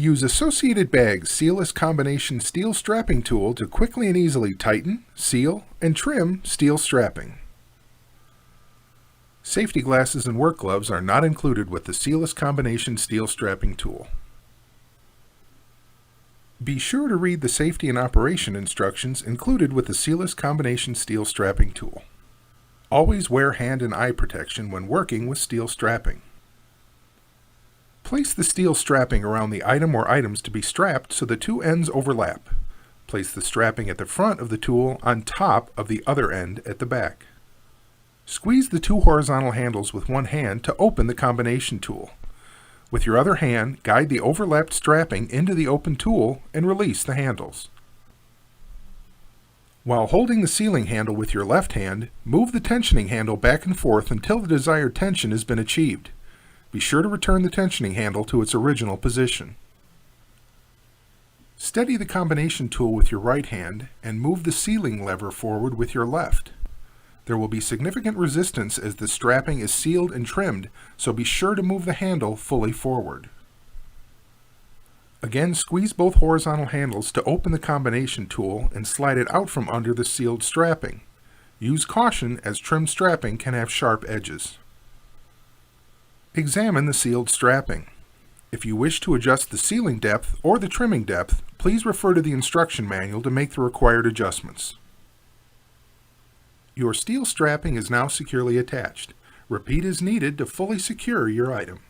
Use Associated Bag's sealless combination steel strapping tool to quickly and easily tighten, seal, and trim steel strapping. Safety glasses and work gloves are not included with the sealless combination steel strapping tool. Be sure to read the safety and operation instructions included with the sealless combination steel strapping tool. Always wear hand and eye protection when working with steel strapping. Place the steel strapping around the item or items to be strapped so the two ends overlap. Place the strapping at the front of the tool on top of the other end at the back. Squeeze the two horizontal handles with one hand to open the combination tool. With your other hand, guide the overlapped strapping into the open tool and release the handles. While holding the sealing handle with your left hand, move the tensioning handle back and forth until the desired tension has been achieved. Be sure to return the tensioning handle to its original position. Steady the combination tool with your right hand and move the sealing lever forward with your left. There will be significant resistance as the strapping is sealed and trimmed, so be sure to move the handle fully forward. Again, squeeze both horizontal handles to open the combination tool and slide it out from under the sealed strapping. Use caution as trimmed strapping can have sharp edges. Examine the sealed strapping. If you wish to adjust the sealing depth or the trimming depth, please refer to the instruction manual to make the required adjustments. Your steel strapping is now securely attached. Repeat as needed to fully secure your item.